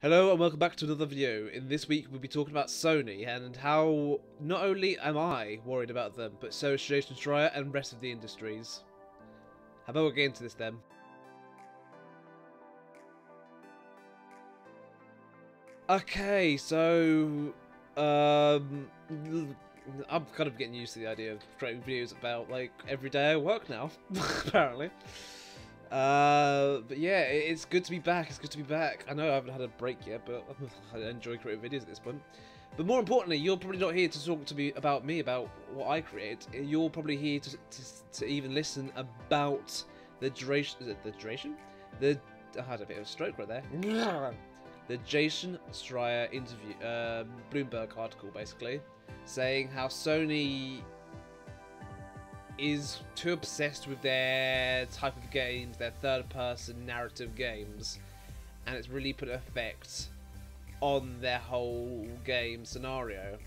Hello and welcome back to another video. In this week we'll be talking about Sony and how not only am I worried about them, but so is Jason Schreier and rest of the industries. How about we get into this then? Okay, so I'm kind of getting used to the idea of creating videos about like every day at work now, apparently. But yeah, it's good to be back. It's good to be back. I know I haven't had a break yet, but I enjoy creating videos at this point. But more importantly, you're probably not here to talk to me about what I create. You're probably here to even listen about the duration. Is it the duration? I had a bit of a stroke right there. The Jason Schreier interview, Bloomberg article, basically saying how Sony is too obsessed with their type of games, their third-person narrative games, and it's really put an effect on their whole game scenario.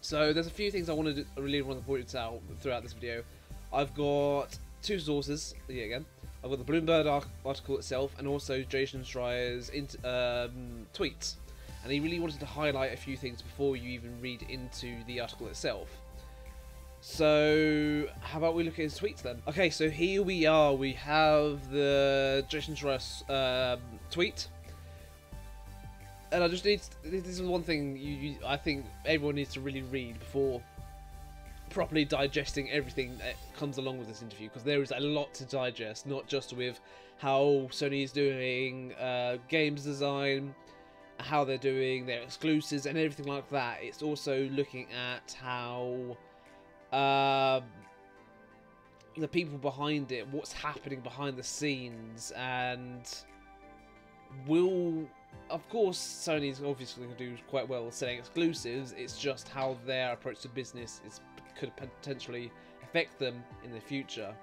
So there's a few things I really want to point out throughout this video. I've got two sources, yet again. I've got the Bloomberg article itself, and also Jason Schreier's tweets. And he really wanted to highlight a few things before you even read into the article itself. So, how about we look at his tweets then? Okay, so here we are. We have the Jason Schreier tweet. And I just need this is one thing I think everyone needs to really read before properly digesting everything that comes along with this interview, because there is a lot to digest, not just with how Sony is doing games design, how they're doing their exclusives and everything like that. It's also looking at how the people behind it, what's happening behind the scenes, and of course Sony's obviously going to do quite well selling exclusives. It's just how their approach to business could potentially affect them in the future.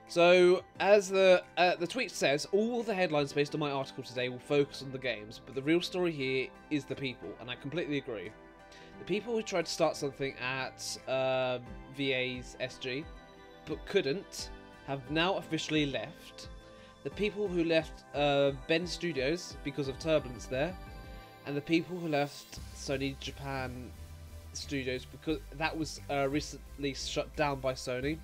So, as the tweet says, all the headlines based on my article today will focus on the games, but the real story here is the people, and I completely agree. The people who tried to start something at VA's SG, but couldn't, have now officially left. The people who left Ben Studios because of turbulence there, and the people who left Sony Japan Studios because that was recently shut down by Sony.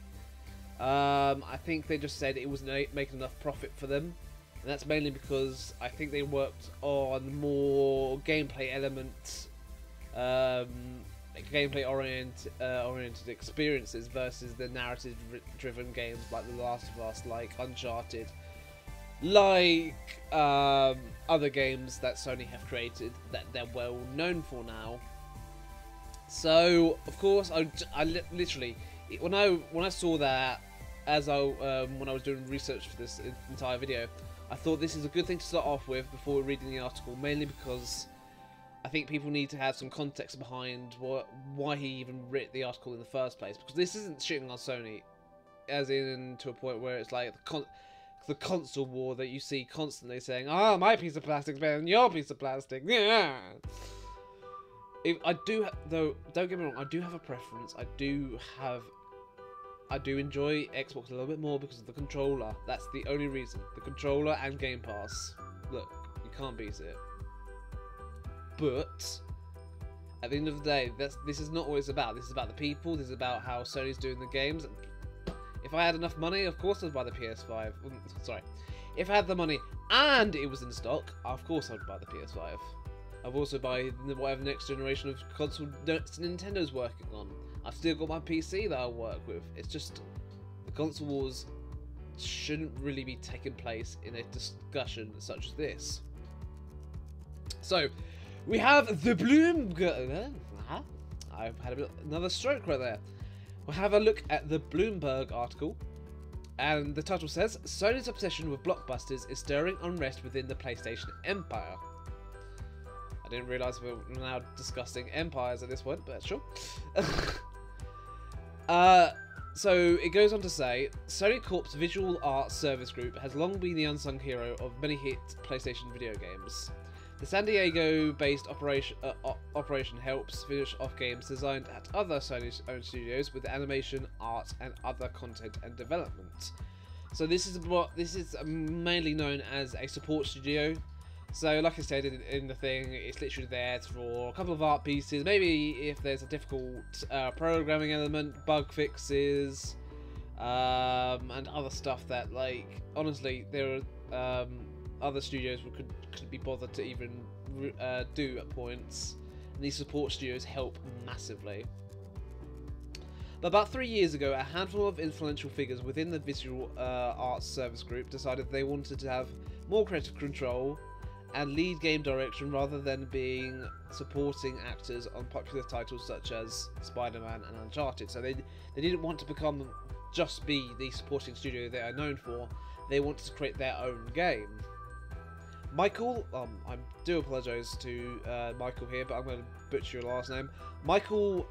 I think they just said it wasn't making enough profit for them, and that's mainly because I think they worked on more gameplay elements, gameplay oriented experiences versus the narrative driven games like The Last of Us, like Uncharted, like other games that Sony have created that they're well known for now. So of course I literally when I saw that, when I was doing research for this entire video, I thought this is a good thing to start off with before reading the article, mainly because I think people need to have some context behind why he even wrote the article in the first place, because this isn't shitting on Sony, as in to a point where it's like the console war that you see constantly saying, "Ah, my piece of plastic's better than your piece of plastic." Yeah. Though, don't get me wrong, I do have a preference. I do enjoy Xbox a little bit more because of the controller. That's the only reason. The controller and Game Pass. Look, you can't beat it. But at the end of the day, this is not what it's about. This is about the people. This is about how Sony's doing the games. If I had enough money, of course I'd buy the PS5. Sorry. If I had the money and it was in stock, of course I'd buy the PS5. I've also buy whatever next generation of console Nintendo's working on. I've still got my PC that I'll work with. It's just the console wars shouldn't really be taking place in a discussion such as this. So, we have the Bloomberg. I've had another stroke right there. We'll have a look at the Bloomberg article, and the title says, Sony's obsession with blockbusters is stirring unrest within the PlayStation empire. I didn't realise we were now discussing empires at this point, but sure. So it goes on to say, Sony Corp's Visual Arts Service Group has long been the unsung hero of many hit PlayStation video games. The San Diego-based operation helps finish off games designed at other Sony-owned studios with animation, art, and other content and development. So this is mainly known as a support studio. So, like I said in the thing, it's literally there to draw a couple of art pieces. Maybe if there's a difficult programming element, bug fixes, and other stuff that, like, honestly, there are other studios who couldn't be bothered to even do at points. And these support studios help massively. But about 3 years ago, a handful of influential figures within the visual arts service group decided they wanted to have more creative control and lead game direction rather than being supporting actors on popular titles such as Spider-Man and Uncharted. So they didn't want to just be the supporting studio they are known for. They wanted to create their own game. Michael, I do apologise to Michael here, but I'm going to butcher your last name. Michael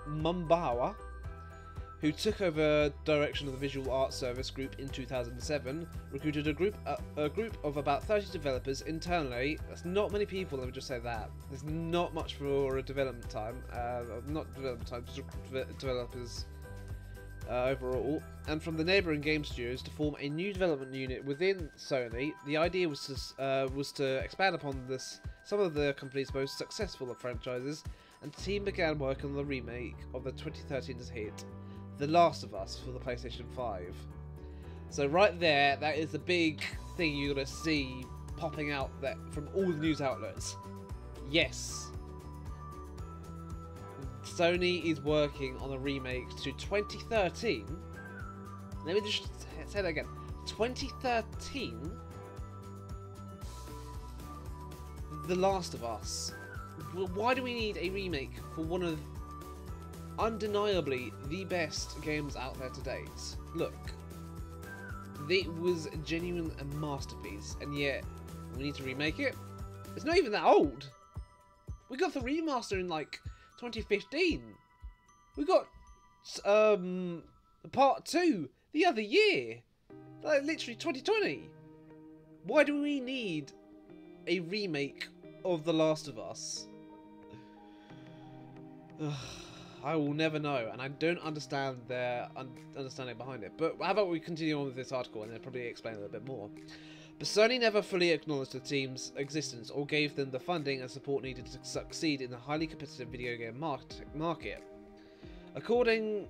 Mumbawa, who took over direction of the Visual Arts Service Group in 2007, recruited a group of about 30 developers internally. That's not many people, let me just say that. There's not much for a development time, not development time, just developers overall, and from the neighbouring game studios to form a new development unit within Sony. The idea was to expand upon some of the company's most successful franchises, and the team began work on the remake of the 2013 hit The Last of Us for the PlayStation 5. So right there, that is the big thing you're going to see popping out from all the news outlets. Yes, Sony is working on a remake to 2013. Let me just say that again. 2013. The Last of Us. Why do we need a remake for one of undeniably the best games out there to date? Look, it was a genuine masterpiece, and yet we need to remake it. It's not even that old. We got the remaster in like 2015. We got part 2 the other year, like literally 2020. Why do we need a remake of The Last of Us? I will never know, and I don't understand their understanding behind it. But how about we continue on with this article and then probably explain a little bit more. But Sony never fully acknowledged the team's existence or gave them the funding and support needed to succeed in the highly competitive video game market. According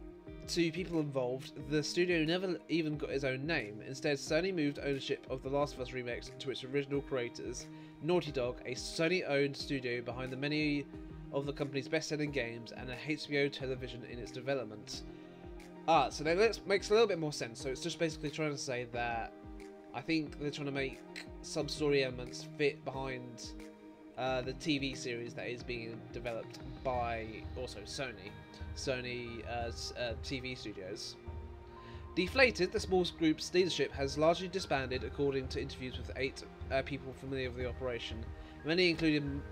to people involved, the studio never even got its own name. Instead, Sony moved ownership of The Last of Us remakes to its original creators, Naughty Dog, a Sony-owned studio behind the many of the company's best-selling games, and a HBO television in its development. So that makes a little bit more sense. So it's just basically trying to say that I think they're trying to make some story elements fit behind the TV series that is being developed by also Sony TV studios. Deflated, the small group's leadership has largely disbanded, according to interviews with 8 people familiar with the operation. Many, including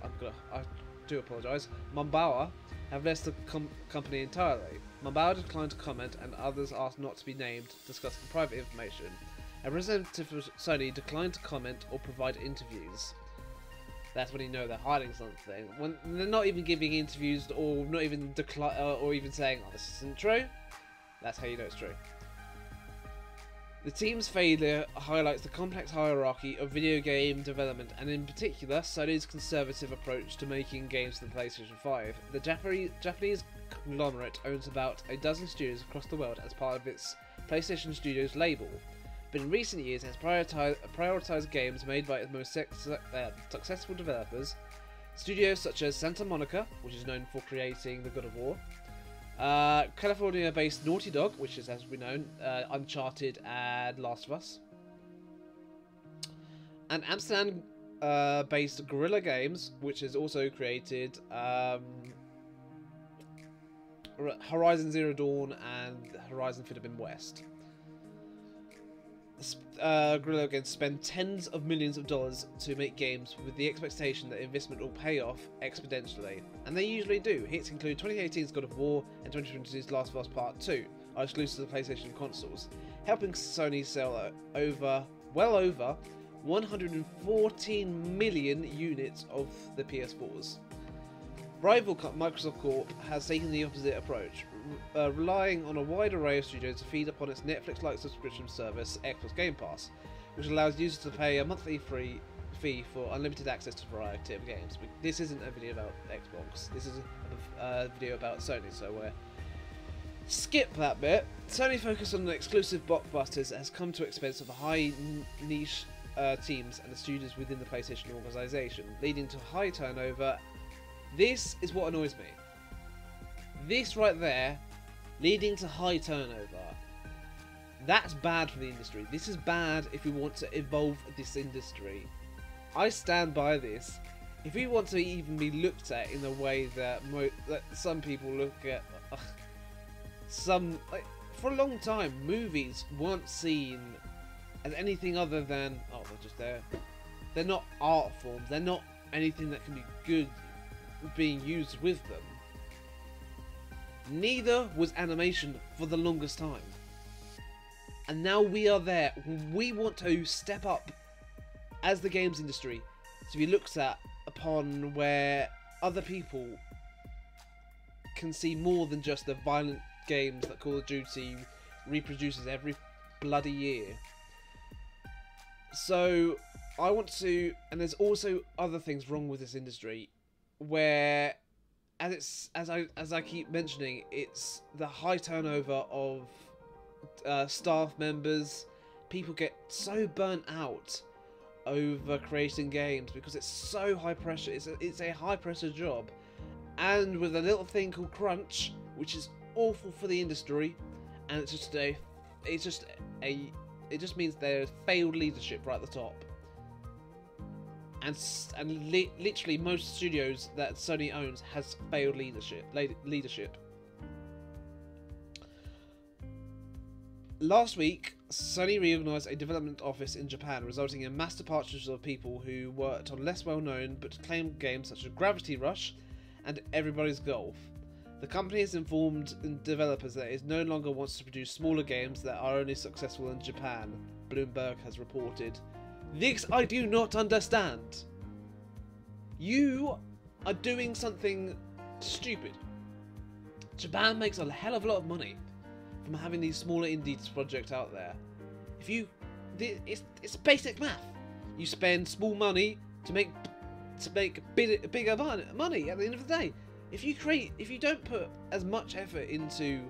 I do apologise, Mumbawa, have left the company entirely. Mumbawa declined to comment, and others asked not to be named, discussing private information. A representative of Sony declined to comment or provide interviews. That's when you know they're hiding something. When they're not even giving interviews or not even or even saying, "Oh, this isn't true," that's how you know it's true. The team's failure highlights the complex hierarchy of video game development, and in particular, Sony's conservative approach to making games for the PlayStation 5. The Japanese conglomerate owns about a dozen studios across the world as part of its PlayStation Studios label, but in recent years it has prioritized games made by its most successful developers. Studios such as Santa Monica, which is known for creating the God of War, California-based Naughty Dog, which is, as we know, Uncharted and Last of Us, and Amsterdam-based Guerrilla Games, which has also created Horizon Zero Dawn and Horizon Forbidden West. Guerrilla Games spend tens of millions of dollars to make games with the expectation that investment will pay off exponentially, and they usually do. Hits include 2018's God of War and 2022's Last of Us Part 2 are exclusive to PlayStation consoles, helping Sony sell well over 114 million units of the PS4s. Rival Microsoft Corp has taken the opposite approach, relying on a wide array of studios to feed upon its Netflix-like subscription service, Xbox Game Pass, which allows users to pay a monthly fee for unlimited access to a variety of games. This isn't a video about Xbox. This is a video about Sony, so we're skip that bit. Sony focus on the exclusive blockbusters has come to expense of the high niche teams and the studios within the PlayStation organisation, leading to high turnover. This is what annoys me. This right there, leading to high turnover. That's bad for the industry. This is bad if we want to evolve this industry. I stand by this. If we want to even be looked at in the way that some people look at, for a long time, movies weren't seen as anything other than, oh, they're just there. They're not art forms. They're not anything that can be good being used with them. Neither was animation for the longest time. And now we are there. We want to step up as the games industry to be looked at upon where other people can see more than just the violent games that Call of Duty reproduces every bloody year. So I want to, and there's also other things wrong with this industry where, as I keep mentioning, it's the high turnover of staff members. People get so burnt out over creating games because it's so high pressure. It's a high pressure job, and with a little thing called crunch, which is awful for the industry, and it just means there's failed leadership right at the top. And literally most studios that Sony owns has failed leadership. Last week, Sony reorganised a development office in Japan, resulting in mass departures of people who worked on less well-known but acclaimed games such as Gravity Rush and Everybody's Golf. The company has informed developers that it no longer wants to produce smaller games that are only successful in Japan, Bloomberg has reported. This I do not understand. You are doing something stupid. Japan makes a hell of a lot of money from having these smaller indie projects out there. It's basic math. You spend small money to make bigger money at the end of the day. If you don't put as much effort into,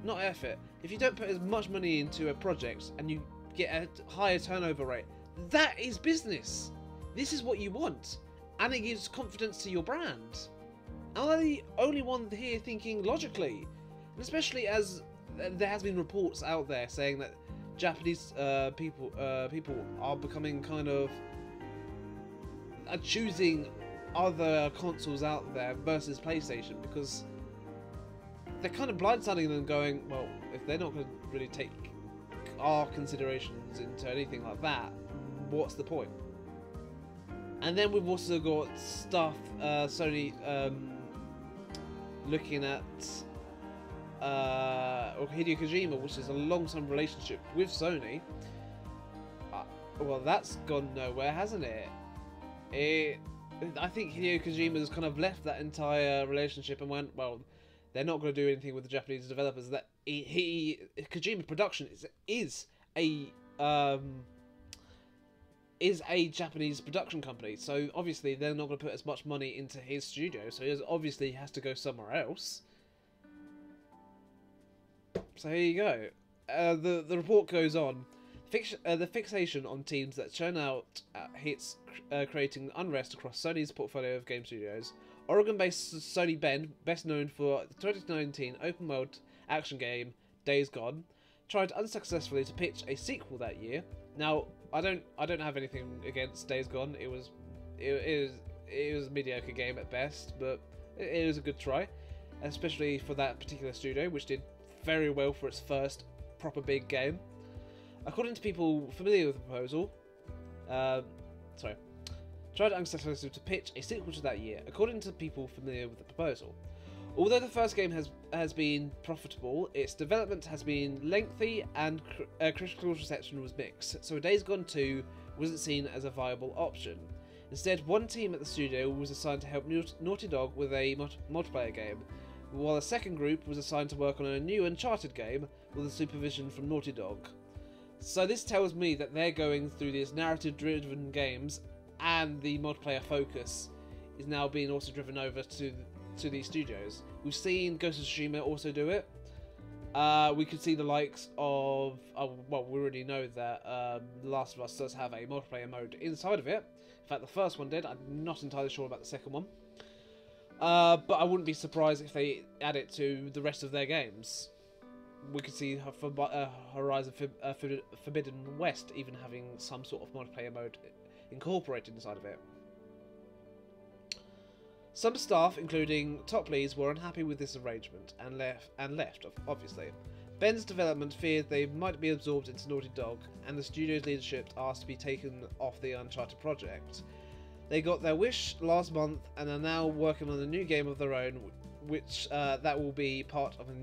if you don't put as much money into a project and you get a higher turnover rate, that is business. This is what you want, and it gives confidence to your brand. I'm the only one here thinking logically, and especially as there has been reports out there saying that Japanese people are becoming kind of choosing other consoles out there versus PlayStation because they're kind of blindsiding them, going, well, if they're not going to really take our considerations into anything like that, what's the point? And then we've also got stuff Sony looking at Hideo Kojima, which is a long-term relationship with Sony. Well, that's gone nowhere, hasn't it? I think Hideo Kojima has kind of left that entire relationship and went, well, they're not going to do anything with the Japanese developers. That Kojima Production is a Japanese production company, so obviously they're not going to put as much money into his studio, so he obviously has to go somewhere else. So here you go. The report goes on. The fixation on teams that churn out hits, creating unrest across Sony's portfolio of game studios. Oregon-based Sony Bend, best known for the 2019 open-world action game Days Gone, tried unsuccessfully to pitch a sequel that year. Now, I don't have anything against Days Gone. It was a mediocre game at best, but it was a good try, especially for that particular studio, which did very well for its first proper big game. According to people familiar with the proposal, tried unsuccessfully to pitch a sequel to that year. According to people familiar with the proposal, although the first game has been profitable, its development has been lengthy and critical reception was mixed, so Days Gone 2 wasn't seen as a viable option. Instead, one team at the studio was assigned to help Naughty Dog with a multiplayer game, while a second group was assigned to work on a new Uncharted game with the supervision from Naughty Dog. So this tells me that they're going through these narrative-driven games and the multiplayer focus is now being also driven over to these studios. We've seen Ghost of Tsushima also do it. We could see the likes of, well, we already know that The Last of Us does have a multiplayer mode inside of it. In fact, the first one did. I'm not entirely sure about the second one. But I wouldn't be surprised if they add it to the rest of their games. We could see Horizon Forbidden West even having some sort of multiplayer mode incorporated inside of it. Some staff, including top leads, were unhappy with this arrangement and left, obviously. Ben's development feared they might be absorbed into Naughty Dog, and the studio's leadership asked to be taken off the Uncharted project. They got their wish last month and are now working on a new game of their own, which that will be part of a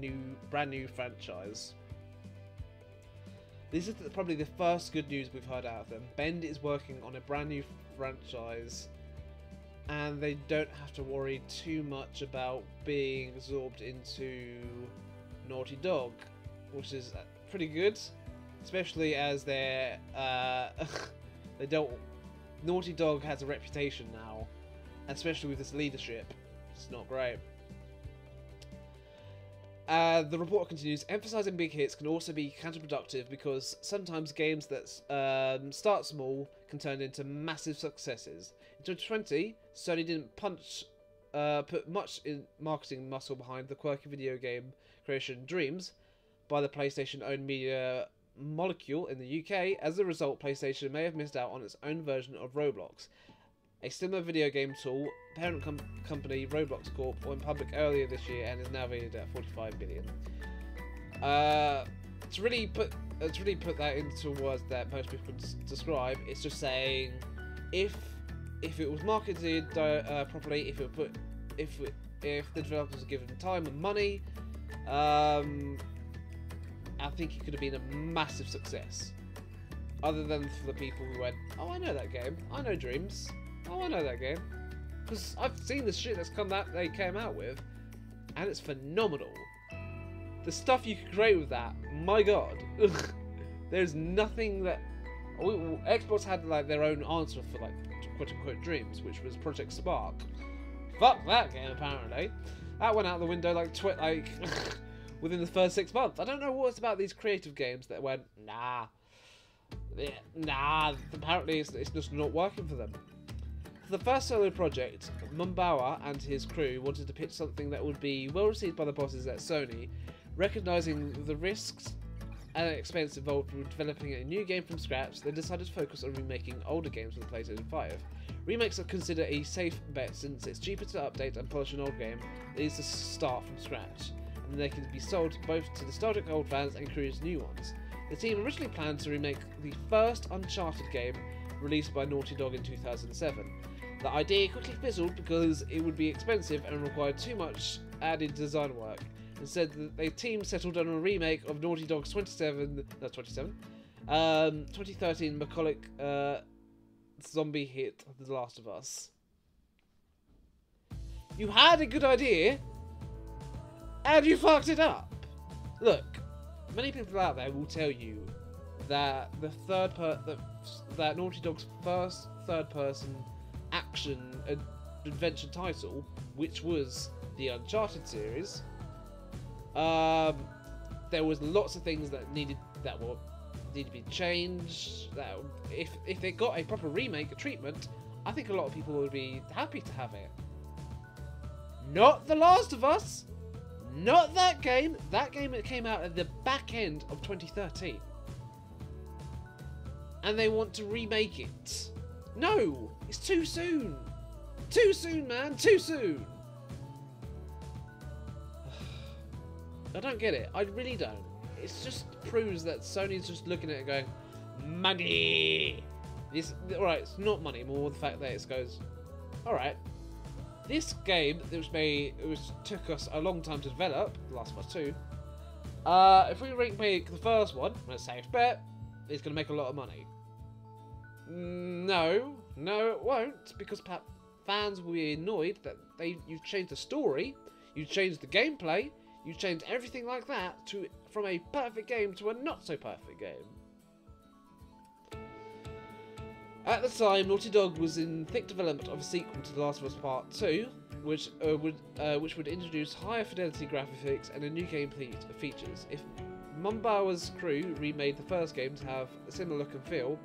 brand new franchise. This is probably the first good news we've heard out of them. Bend is working on a brand new franchise, and they don't have to worry too much about being absorbed into Naughty Dog, which is pretty good, especially as they don't. Naughty Dog has a reputation now, especially with this leadership. It's not great. The report continues, emphasising big hits can also be counterproductive because sometimes games that start small can turn into massive successes. In 2020, Sony didn't put much in marketing muscle behind the quirky video game creation Dreams by the PlayStation-owned media Molecule in the UK. As a result, PlayStation may have missed out on its own version of Roblox. A similar video game tool, parent company Roblox Corp, went public earlier this year and is now valued at 45 billion. To really put that into words that most people can describe, it's just saying if it was marketed properly, if the developers were given time and money, I think it could have been a massive success. Other than for the people who went, oh, I know that game, I know Dreams, oh, I know that game, because I've seen the shit that they came out with, and it's phenomenal. The stuff you could create with that, my god. There's nothing that Xbox had like their own answer for like quote unquote Dreams, which was Project Spark. Fuck that game apparently. That went out the window like within the first 6 months. I don't know what's about these creative games that went nah. Apparently it's just not working for them. For the first solo project, Mumbawa and his crew wanted to pitch something that would be well received by the bosses at Sony, recognising the risks and expense involved with developing a new game from scratch. They decided to focus on remaking older games for the PlayStation 5. Remakes are considered a safe bet since it's cheaper to update and polish an old game than it is to start from scratch, and they can be sold both to nostalgic old fans and create new ones. The team originally planned to remake the first Uncharted game released by Naughty Dog in 2007. The idea quickly fizzled because it would be expensive and required too much added design work. Instead, the team settled on a remake of Naughty Dog's 2013 Macaulay zombie hit, The Last of Us. You had a good idea, and you fucked it up. Look, many people out there will tell you that that Naughty Dog's first third-person action adventure title, which was the Uncharted series, there was lots of things that needed to be changed. That if it got a proper remake treatment, I think a lot of people would be happy to have it. Not The Last of Us. Not that game. That game that came out at the back end of 2013. And they want to remake it. No! It's too soon! Too soon, man! Too soon! I don't get it. I really don't. It just proves that Sony's just looking at it going, money! Alright, it's not money, more the fact that it goes, alright, this game, which took us a long time to develop, The Last of Us 2, if we remake the first one, a safe bet, it's going to make a lot of money. No, it won't, because fans will be annoyed that you've changed the story, you've changed the gameplay, you've changed everything like that from a perfect game to a not so perfect game. At the time, Naughty Dog was in thick development of a sequel to The Last of Us Part 2, which would introduce higher fidelity graphics and a new gameplay features. If Mumbauer's crew remade the first game to have a similar look and feel,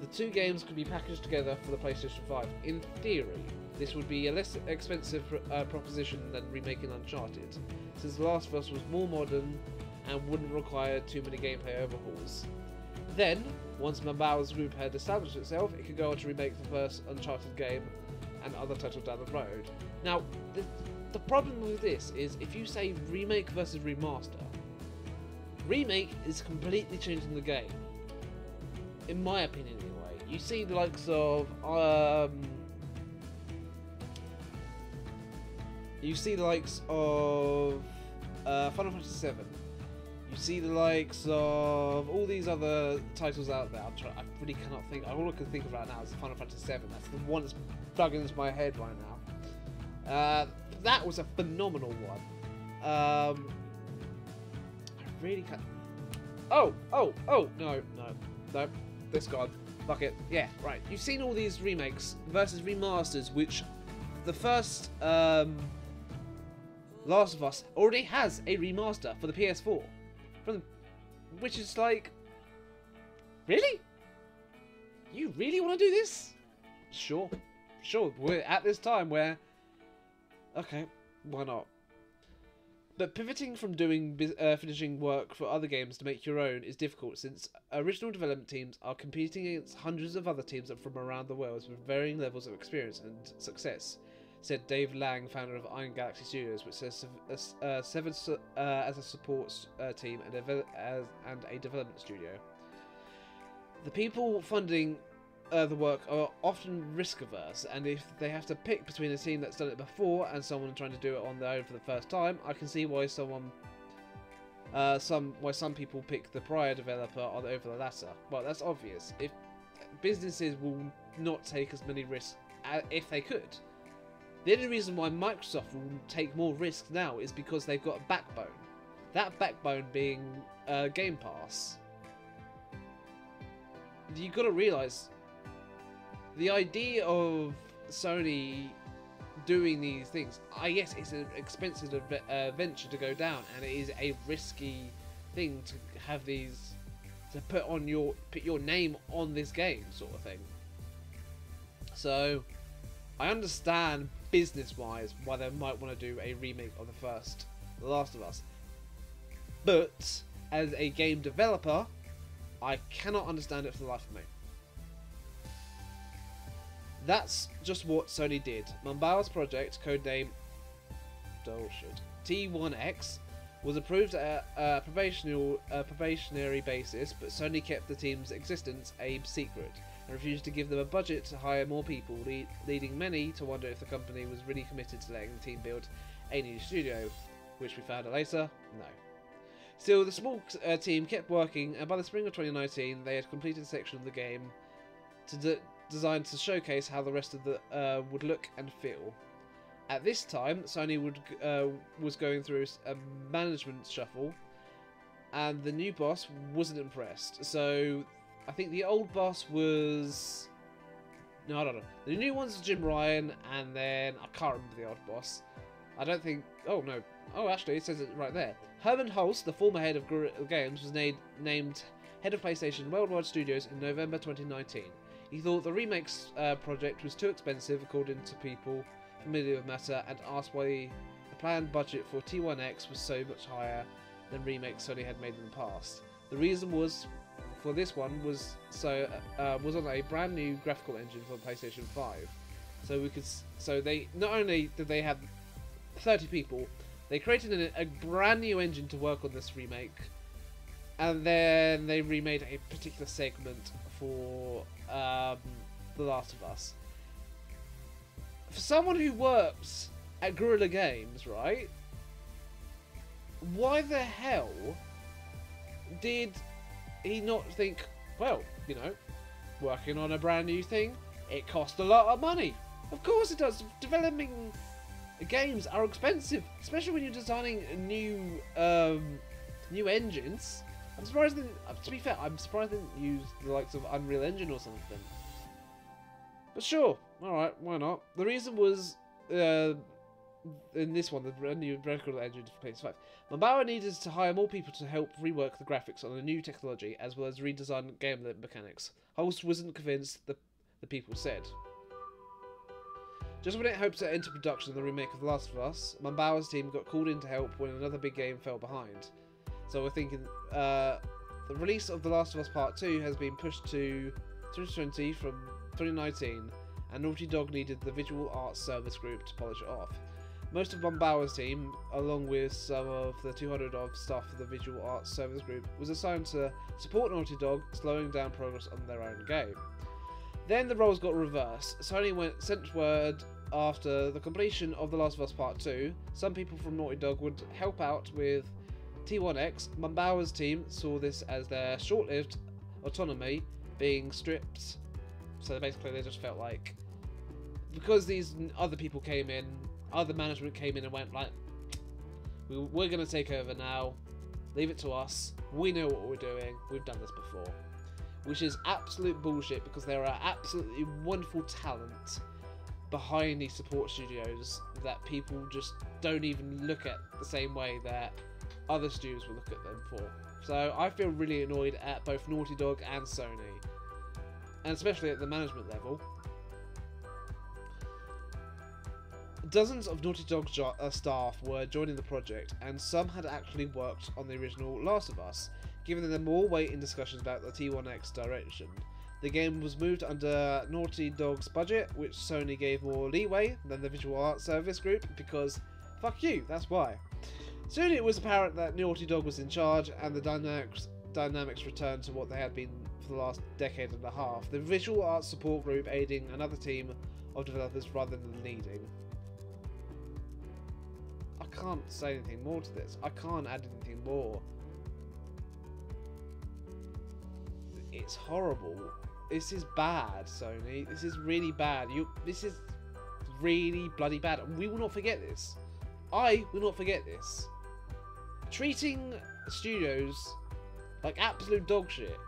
the two games could be packaged together for the PlayStation 5. In theory, this would be a less expensive proposition than remaking Uncharted, since The Last of Us was more modern and wouldn't require too many gameplay overhauls. Then, once Mumbauer's group had established itself, it could go on to remake the first Uncharted game and other titles down the road. Now, the problem with this is if you say remake versus remaster, remake is completely changing the game. In my opinion, anyway. You see the likes of Final Fantasy VII. You see the likes of all these other titles out there. I really cannot think. All I can think of right now is Final Fantasy VII. That's the one that's plugging into my head right now. That was a phenomenal one. I really can't. Oh, no. This god. Fuck it. Yeah, right. You've seen all these remakes versus remasters, which the first Last of Us already has a remaster for the PS4. Which is like, really? You really want to do this? Sure. We're at this time where, okay, why not? But pivoting from doing finishing work for other games to make your own is difficult, since original development teams are competing against hundreds of other teams from around the world with varying levels of experience and success, said Dave Lang, founder of Iron Galaxy Studios, which says severed as a support team and a development studio. The people funding the work are often risk averse, and if they have to pick between a team that's done it before and someone trying to do it on their own for the first time, I can see why some people pick the prior developer over the latter. Well, that's obvious. If businesses will not take as many risks if they could. The only reason why Microsoft will take more risks now is because they've got a backbone. That backbone being Game Pass. You've got to realise, the idea of Sony doing these things, yes, it's an expensive venture to go down, and it is a risky thing to have these, to put your name on this game, sort of thing. So I understand business-wise why they might want to do a remake of the first The Last of Us, but as a game developer, I cannot understand it for the life of me. That's just what Sony did. Mumbauer's project, codename T1X, was approved at a probationary basis, but Sony kept the team's existence a secret and refused to give them a budget to hire more people, leading many to wonder if the company was really committed to letting the team build a new studio, which we found out later, no. Still, the small team kept working, and by the spring of 2019, they had completed a section of the game designed to showcase how the rest of the would look and feel. At this time, Sony was going through a management shuffle, and the new boss wasn't impressed. So I think the old boss was... no, I don't know. The new one's Jim Ryan, and then I can't remember the old boss. I don't think... oh, no. Oh, actually, it says it right there. Herman Hulst, the former head of Guerrilla Games, was named head of PlayStation Worldwide Studios in November 2019. He thought the remakes project was too expensive, according to people familiar with the matter, and asked why the planned budget for T1X was so much higher than remakes Sony had made in the past. The reason was for this one was on a brand new graphical engine for PlayStation 5. So they not only did they have 30 people, they created a brand new engine to work on this remake, and then they remade a particular segment for The Last of Us. For someone who works at Guerrilla Games, right? Why the hell did he not think, well, you know, working on a brand new thing, it costs a lot of money. Of course it does. Developing games are expensive, especially when you're designing new engines. I'm surprised they, to be fair, I'm surprised they didn't use the likes of Unreal Engine or something. But sure, alright, why not? The reason was, in this one, the new record engine for PS5, Mambauer needed to hire more people to help rework the graphics on a new technology, as well as redesign game mechanics. Holst wasn't convinced, the people said. Just when it hoped to enter production of the remake of The Last of Us, Mambauer's team got called in to help when another big game fell behind. So we're thinking, the release of The Last of Us Part 2 has been pushed to 2020 from 2019, and Naughty Dog needed the visual arts service group to polish it off. Most of Mambauer's team, along with some of the 200 of staff of the visual arts service group, was assigned to support Naughty Dog, slowing down progress on their own game. Then the roles got reversed. Sony sent word after the completion of The Last of Us Part 2, some people from Naughty Dog would help out with T1X. Mambauer's team saw this as their short-lived autonomy being stripped. So basically they just felt like, because these other people came in, other management came in and went like, we're going to take over now, leave it to us, we know what we're doing, we've done this before. Which is absolute bullshit, because there are absolutely wonderful talent behind these support studios that people just don't even look at the same way that other studios will look at them for. So I feel really annoyed at both Naughty Dog and Sony, and especially at the management level. Dozens of Naughty Dog staff were joining the project, and some had actually worked on the original Last of Us, giving them more weight in discussions about the T1X direction. The game was moved under Naughty Dog's budget, which Sony gave more leeway than the visual arts service group, because fuck you, that's why. Soon it was apparent that Naughty Dog was in charge, and the dynamics returned to what they had been for the last decade and a half. The visual arts support group aiding another team of developers rather than leading. I can't say anything more to this. I can't add anything more. It's horrible. This is bad, Sony. This is really bad. This is really bloody bad. And we will not forget this. I will not forget this. Treating studios like absolute dog shit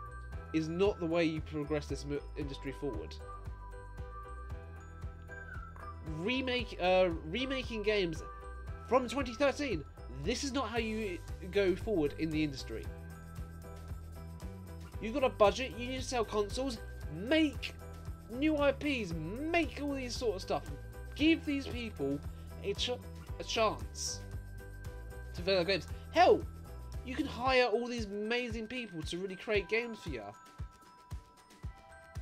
is not the way you progress this industry forward. Remaking games from 2013. This is not how you go forward in the industry. You've got a budget, you need to sell consoles, make new IPs, make all these sort of stuff. Give these people a chance to develop games. Hell, you can hire all these amazing people to really create games for you.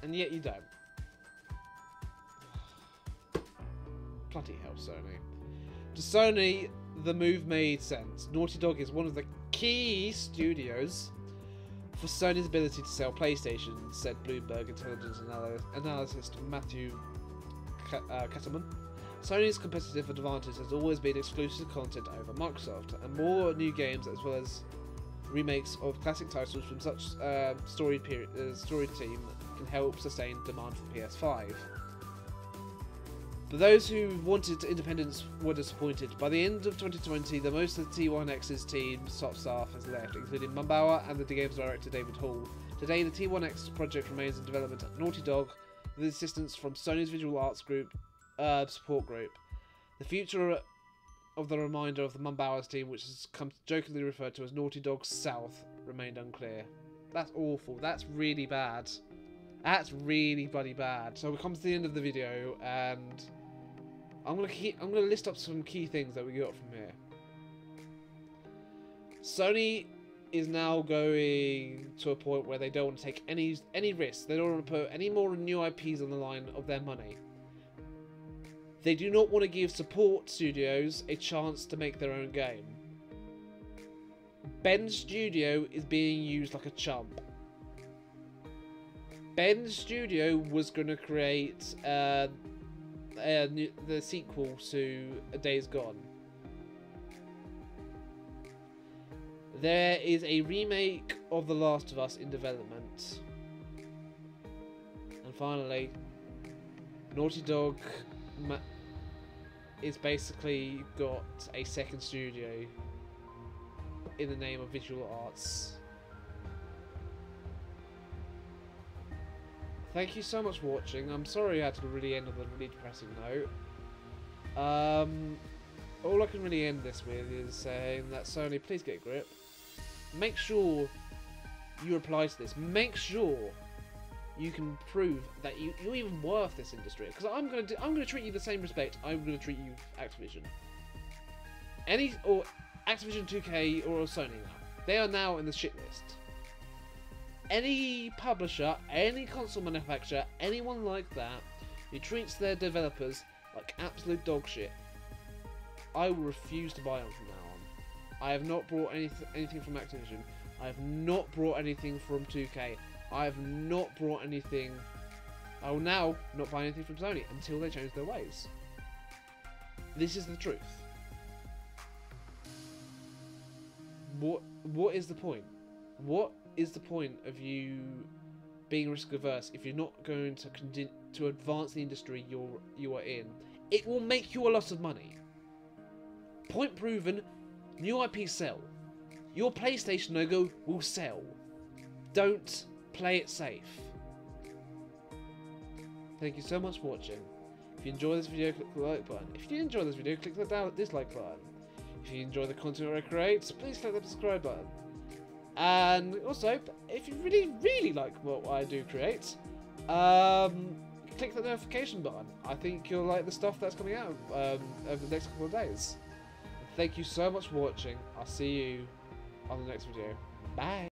And yet you don't. Bloody hell, Sony. To Sony, the move made sense. Naughty Dog is one of the key studios for Sony's ability to sell PlayStation, said Bloomberg intelligence analyst Matthew Ketterman. Sony's competitive advantage has always been exclusive content over Microsoft, and more new games as well as remakes of classic titles from such story team can help sustain demand for PS5. But those who wanted independence were disappointed. By the end of 2020, the most of the T1X's team's top staff has left, including Mambauer and the game's director David Hall. Today, the T1X project remains in development at Naughty Dog, with assistance from Sony's visual arts group support group. The future of the remainder of the Mambauer's team, which has come jokingly referred to as Naughty Dog South, remained unclear. That's awful. That's really bad. That's really bloody bad. So we come to the end of the video, and I'm gonna list up some key things that we got from here. Sony is now going to a point where they don't want to take any risks. They don't want to put any more new IPs on the line of their money. They do not want to give support studios a chance to make their own game. Ben's studio is being used like a chump. Ben's studio was going to create the sequel to A Days Gone. There is a remake of The Last of Us in development. And finally, Naughty Dog is basically got a second studio in the name of visual arts. thank you so much for watching. I'm sorry I had to really end on a really depressing note. All I can really end this with is saying that Sony, please get a grip. Make sure you reply to this. Make sure you can prove that you're even worth this industry. Because I'm gonna treat you the same respect I'm gonna treat you, Activision. Or Activision, 2K, or Sony now. They are now in the shit list. Any publisher, any console manufacturer, anyone like that who treats their developers like absolute dog shit, I will refuse to buy them from now on. I have not brought anything from Activision. I have not brought anything from 2K. I have not brought anything. I will now not buy anything from Sony until they change their ways. This is the truth. What is the point? What is the point of you being risk averse if you're not going to advance the industry you are in? It will make you a lot of money. Point proven. New IP sell. Your PlayStation logo will sell. Don't play it safe. Thank you so much for watching. If you enjoy this video, click the like button. If you enjoy this video, click the dislike button. If you enjoy the content I create, please click the subscribe button. And also, if you really like what I do create, click the notification button. I think you'll like the stuff that's coming out over the next couple of days. Thank you so much for watching. I'll see you on the next video. Bye.